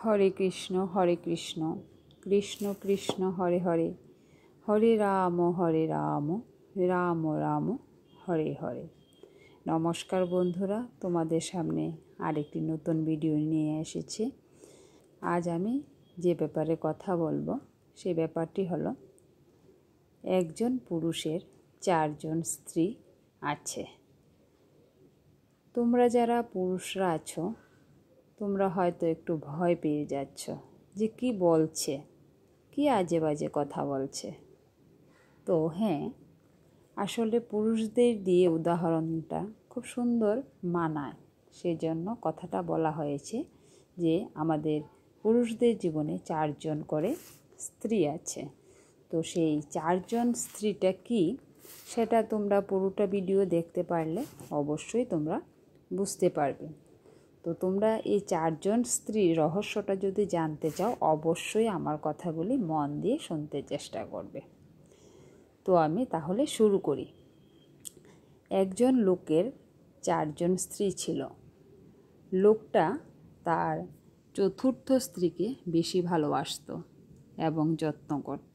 হরে কৃষ্ণ কৃষ্ণ কৃষ্ণ হরে হরে, হরে রাম রাম রাম হরে হরে। নমস্কার বন্ধুরা, তোমাদের সামনে আরেকটি নতুন ভিডিও নিয়ে এসেছি। আজ আমি যে ব্যাপারে কথা বলবো সেই ব্যাপারটি হলো, একজন পুরুষের 4 জন স্ত্রী আছে। তোমরা যারা পুরুষরা আছো, তোমরা হয়তো একটু ভয় পেয়ে যাচ্ছ যে কি বলছে, কি আজে বাজে কথা বলছে। তো হ্যাঁ, আসলে পুরুষদের দিয়ে উদাহরণটা খুব সুন্দর মানায়, সেজন্য কথাটা বলা হয়েছে যে আমাদের পুরুষদের জীবনে 4 জন করে স্ত্রী আছে। তো সেই 4 জন স্ত্রীটা কি, সেটা তোমরা পুরোটা ভিডিও দেখতে পারলে অবশ্যই তোমরা বুঝতে পারবে। তো তোমরা এই 4 জন স্ত্রীর রহস্যটা যদি জানতে চাও, অবশ্যই আমার কথাগুলি মন দিয়ে শুনতে চেষ্টা করবে। তো আমি তাহলে শুরু করি। একজন লোকের 4 জন স্ত্রী ছিল। লোকটা তার 4র্থ স্ত্রীকে বেশি ভালোবাসত এবং যত্ন করত।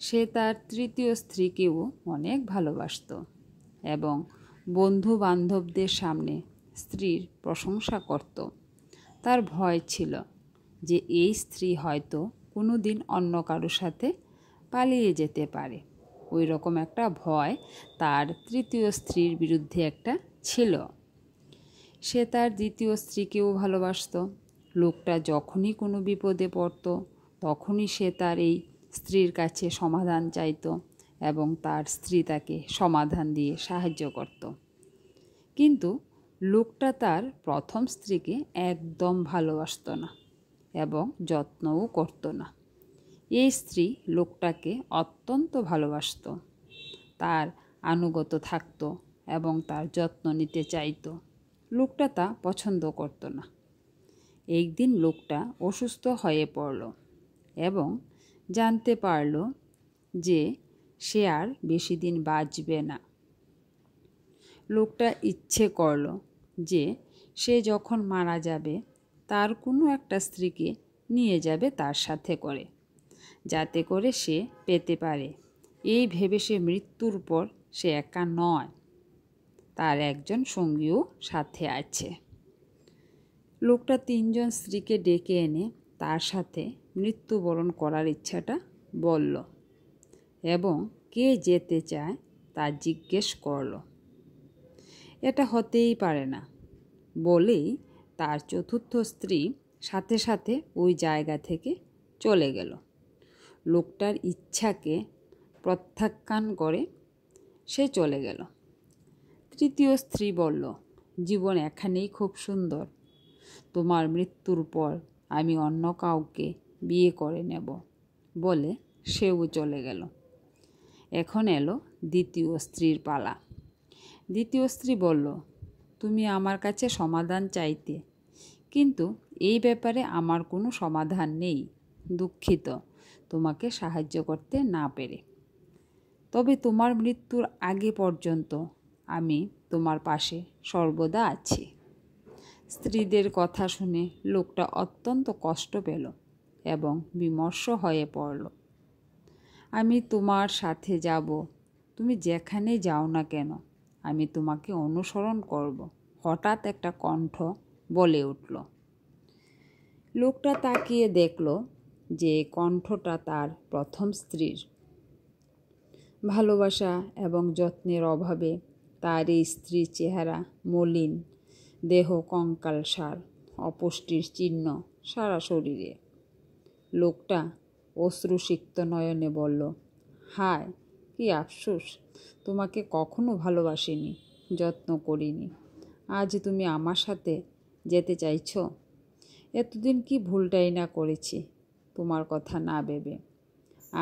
সে তার 3য় স্ত্রীকেও অনেক ভালোবাসত এবং বন্ধু বান্ধবদের সামনে স্ত্রীর প্রশংসা করত। তার ভয় ছিল যে এই স্ত্রী হয়তো কোনো দিন অন্য কারোর সাথে পালিয়ে যেতে পারে। ওই রকম একটা ভয় তার 3য় স্ত্রীর বিরুদ্ধে একটা ছিল। সে তার 2য় স্ত্রীকেও ভালোবাসত। লোকটা যখনই কোনো বিপদে পড়ত, তখনই সে তার এই স্ত্রীর কাছে সমাধান চাইত এবং তার স্ত্রী তাকে সমাধান দিয়ে সাহায্য করত। কিন্তু লোকটা তার প্রথম স্ত্রীকে একদম ভালোবাসত না এবং যত্নও করত না। এই স্ত্রী লোকটাকে অত্যন্ত ভালোবাসত, তার আনুগত থাকত এবং তার যত্ন নিতে চাইত। লোকটা তা পছন্দ করত না। একদিন লোকটা অসুস্থ হয়ে পড়ল এবং জানতে পারল যে সে আর বেশি দিন বাঁচবে না। লোকটা ইচ্ছে করল যে সে যখন মারা যাবে, তার কোনো একটা স্ত্রীকে নিয়ে যাবে তার সাথে করে, যাতে করে সে পেতে পারে। এই ভেবে সে মৃত্যুর পর সে একা নয়, তার একজন সঙ্গীও সাথে আছে। লোকটা 3 জন স্ত্রীকে ডেকে এনে তার সাথে মৃত্যুবরণ করার ইচ্ছাটা বলল এবং কে যেতে চায় তা জিজ্ঞেস করল। এটা হতেই পারে না বলেই তার 4র্থ স্ত্রী সাথে সাথে ওই জায়গা থেকে চলে গেল। লোকটার ইচ্ছাকে প্রত্যাখ্যান করে সে চলে গেল। 3য় স্ত্রী বলল, জীবন এখানেই খুব সুন্দর, তোমার মৃত্যুর পর আমি অন্য কাউকে বিয়ে করে নেব বলে সেও চলে গেল। এখন এলো 2য় স্ত্রীর পালা। 2য় স্ত্রী বলল, তুমি আমার কাছে সমাধান চাইতে, কিন্তু এই ব্যাপারে আমার কোনো সমাধান নেই, দুঃখিত তোমাকে সাহায্য করতে না পেরে। তবে তোমার মৃত্যুর আগে পর্যন্ত আমি তোমার পাশে সর্বদা আছি। স্ত্রীদের কথা শুনে লোকটা অত্যন্ত কষ্ট পেল এবং বিমর্ষ হয়ে পড়ল। আমি তোমার সাথে যাব, তুমি যেখানে যাও না কেন আমি তোমাকে অনুসরণ করব, হঠাৎ একটা কণ্ঠ বলে উঠল। লোকটা তাকিয়ে দেখল যে কণ্ঠটা তার প্রথম স্ত্রীর। ভালোবাসা এবং যত্নের অভাবে তার এই স্ত্রীর চেহারা মলিন, দেহ কঙ্কালসার, অপুষ্টির চিহ্ন সারা শরীরে। লোকটা অশ্রুসিক্ত নয়নে বলল, হায় কি আফসোস, তোমাকে কখনো ভালোবাসিনি, যত্ন করিনি, আজ তুমি আমার সাথে যেতে চাইছ। এতদিন কি ভুলটাই না করেছি তোমার কথা না ভেবে।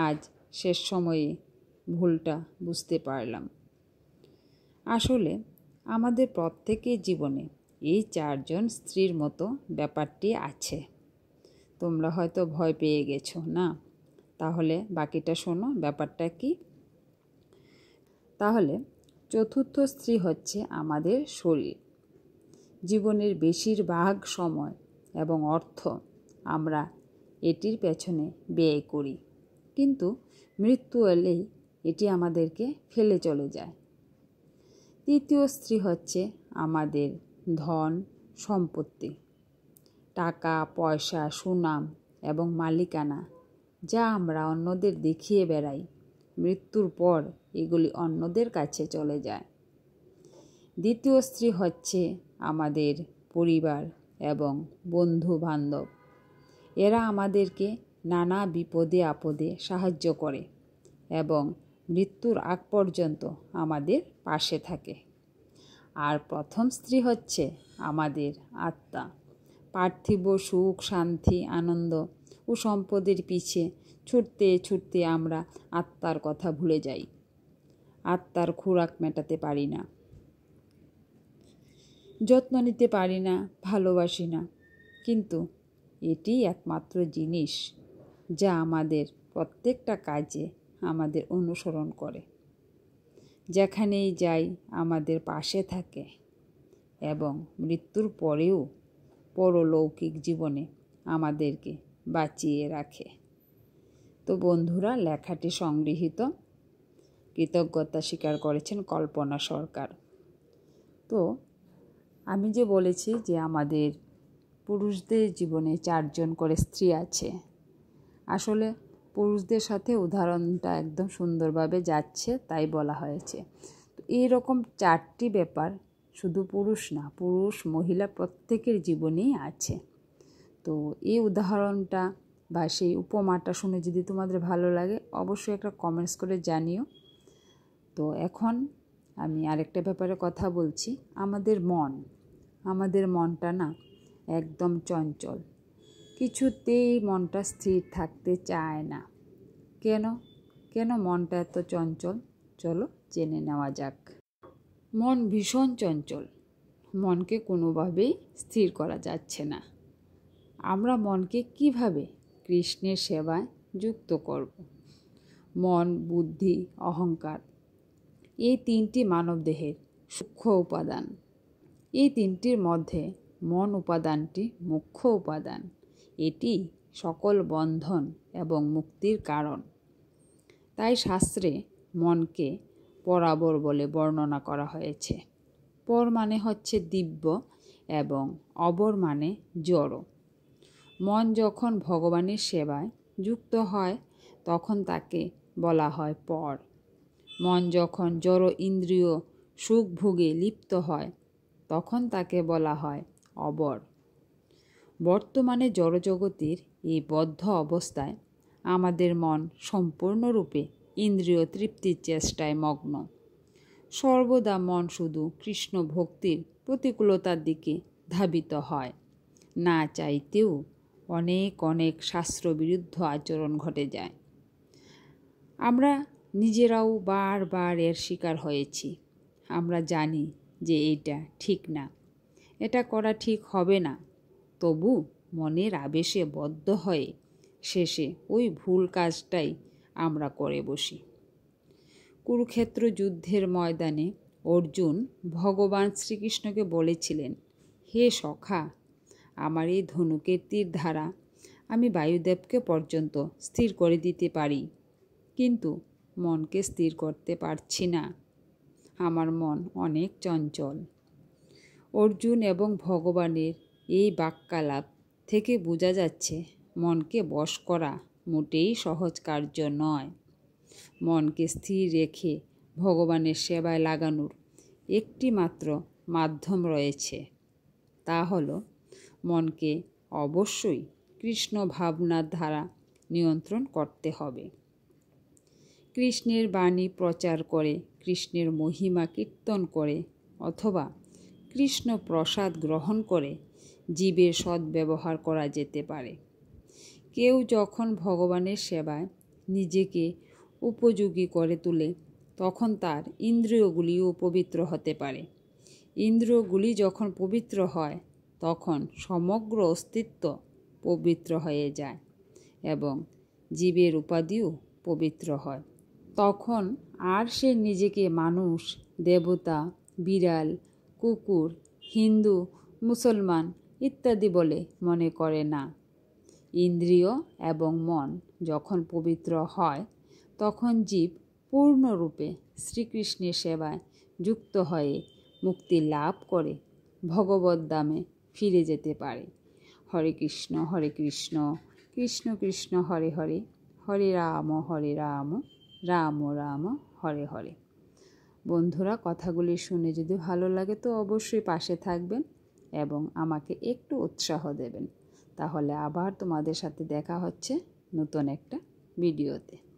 আজ শেষ সময়ে ভুলটা বুঝতে পারলাম। আসলে আমাদের প্রত্যেকের জীবনে এই 4 জন স্ত্রীর মতো ব্যাপারটি আছে। তোমরা হয়তো ভয় পেয়ে গেছো না? তাহলে বাকিটা শোনো, ব্যাপারটা কি। তাহলে 4র্থ স্ত্রী হচ্ছে আমাদের শরীর। জীবনের বেশিরভাগ সময় এবং অর্থ আমরা এটির পেছনে ব্যয় করি, কিন্তু মৃত্যু এলেই এটি আমাদেরকে ফেলে চলে যায়। তৃতীয় স্ত্রী হচ্ছে আমাদের ধন সম্পত্তি, টাকা পয়সা, সুনাম এবং মালিকানা, যা আমরা অন্যদের দেখিয়ে বেড়াই। মৃত্যুর পর এগুলি অন্যদের কাছে চলে যায়। দ্বিতীয় স্ত্রী হচ্ছে আমাদের পরিবার এবং বন্ধু বান্ধব। এরা আমাদেরকে নানা বিপদে আপদে সাহায্য করে এবং মৃত্যুর আগ পর্যন্ত আমাদের পাশে থাকে। আর প্রথম স্ত্রী হচ্ছে আমাদের আত্মা। পার্থিব সুখ, শান্তি, আনন্দ ও সম্পদের পিছে ছুটতে ছুটতে আমরা আত্মার কথা ভুলে যাই। আত্মার খোরাক মেটাতে পারি না, যত্ন নিতে পারি না, ভালোবাসি না। কিন্তু এটি একমাত্র জিনিস যা আমাদের প্রত্যেকটা কাজে আমাদের অনুসরণ করে, যেখানেই যাই আমাদের পাশে থাকে এবং মৃত্যুর পরেও পরলৌকিক জীবনে আমাদেরকে বাঁচিয়ে রাখে। তো বন্ধুরা, লেখাটি সংগৃহীত, কৃতজ্ঞতা স্বীকার করেছেন কল্পনা সরকার। তো আমি যে বলেছি যে আমাদের পুরুষদের জীবনে 4 জন করে স্ত্রী আছে, আসলে পুরুষদের সাথে উদাহরণটা একদম সুন্দরভাবে যাচ্ছে, তাই বলা হয়েছে। তো এইরকম 4টি ব্যাপার শুধু পুরুষ না, পুরুষ মহিলা প্রত্যেকের জীবনেই আছে। তো এই উদাহরণটা বা সেই উপমাটা শুনে যদি তোমাদের ভালো লাগে, অবশ্যই একটা কমেন্টস করে জানিও। তো এখন আমি আরেকটা ব্যাপারে কথা বলছি। আমাদের মনটা না একদম চঞ্চল, কিছুতেই মনটা স্থির থাকতে চায় না। কেন মনটা এত চঞ্চল? চলো জেনে নেওয়া যাক। মন ভীষণ চঞ্চল, মনকে কোনোভাবেই স্থির করা যাচ্ছে না। আমরা মনকে কিভাবে কৃষ্ণের সেবায় যুক্ত করব? মন, বুদ্ধি, অহংকার, এই 3টি মানবদেহের সূক্ষ্ম উপাদান। এই 3টির মধ্যে মন উপাদানটি মুখ্য উপাদান। এটি সকল বন্ধন এবং মুক্তির কারণ। তাই শাস্ত্রে মনকে পরাবর বলে বর্ণনা করা হয়েছে। পর মানে হচ্ছে দিব্য এবং অবর মানে জড়। মন যখন ভগবানের সেবায় যুক্ত হয় তখন তাকে বলা হয় পর। মন যখন জড় ইন্দ্রিয় সুখ ভোগে লিপ্ত হয় তখন তাকে বলা হয় অবর। বর্তমানে জড়জগতের এই বদ্ধ অবস্থায় আমাদের মন সম্পূর্ণরূপে ইন্দ্রিয় তৃপ্তির চেষ্টায় মগ্ন। সর্বদা মন শুধু কৃষ্ণ ভক্তির প্রতিকূলতার দিকে ধাবিত হয়। না চাইতেও অনেক শাস্ত্রবিরুদ্ধ আচরণ ঘটে যায়। আমরা নিজেরাও বারবার এর শিকার হয়েছি। আমরা জানি যে এটা ঠিক না, এটা করা ঠিক হবে না, তবু মনের আবেশে বদ্ধ হয়ে শেষে ওই ভুল কাজটাই আমরা করে বসি। কুরুক্ষেত্র যুদ্ধের ময়দানে অর্জুন ভগবান শ্রীকৃষ্ণকে বলেছিলেন, হে সখা, আমার এই ধনুকের তীর ধারা আমি বায়ুদেবকে পর্যন্ত স্থির করে দিতে পারি, কিন্তু মনকে স্থির করতে পারছি না। আমার মন অনেক চঞ্চল। অর্জুন এবং ভগবানের এই বাক্যালাপ থেকে বোঝা যাচ্ছে মনকে বশ করা মোটেই সহজ কার্য নয়। মনকে স্থির রেখে ভগবানের সেবায় লাগানোর একটি মাত্র মাধ্যম রয়েছে, তা হলো মনকে অবশ্যই কৃষ্ণ ভাবনার দ্বারা নিয়ন্ত্রণ করতে হবে। কৃষ্ণের বাণী প্রচার করে, কৃষ্ণের মহিমা কীর্তন করে অথবা কৃষ্ণ প্রসাদ গ্রহণ করে জীবের সদ্ব্যবহার করা যেতে পারে। কেউ যখন ভগবানের সেবায় নিজেকে উপযোগী করে তোলে তখন তার ইন্দ্রিয়গুলিও পবিত্র হতে পারে। ইন্দ্রিয়গুলি যখন পবিত্র হয় তখন সমগ্র অস্তিত্ব পবিত্র হয়ে যায় এবং জীবের উপাধিও পবিত্র হয়। তখন আর সে নিজেকে মানুষ, দেবতা, বিড়াল, কুকুর, হিন্দু, মুসলমান ইত্যাদি বলে মনে করে না। ইন্দ্রিয় এবং মন যখন পবিত্র হয় তখন জীব পূর্ণরূপে শ্রীকৃষ্ণের সেবায় যুক্ত হয়ে মুক্তি লাভ করে ভগবদ্ধামে ফিরে যেতে পারে। হরে কৃষ্ণ কৃষ্ণ কৃষ্ণ হরে হরে, হরে রাম রাম রাম হরে হরে। বন্ধুরা, কথাগুলি শুনে যদি ভালো লাগে তো অবশ্যই পাশে থাকবেন এবং আমাকে একটু উৎসাহ দেবেন। তাহলে আবার তোমাদের সাথে দেখা হচ্ছে নতুন একটা ভিডিওতে।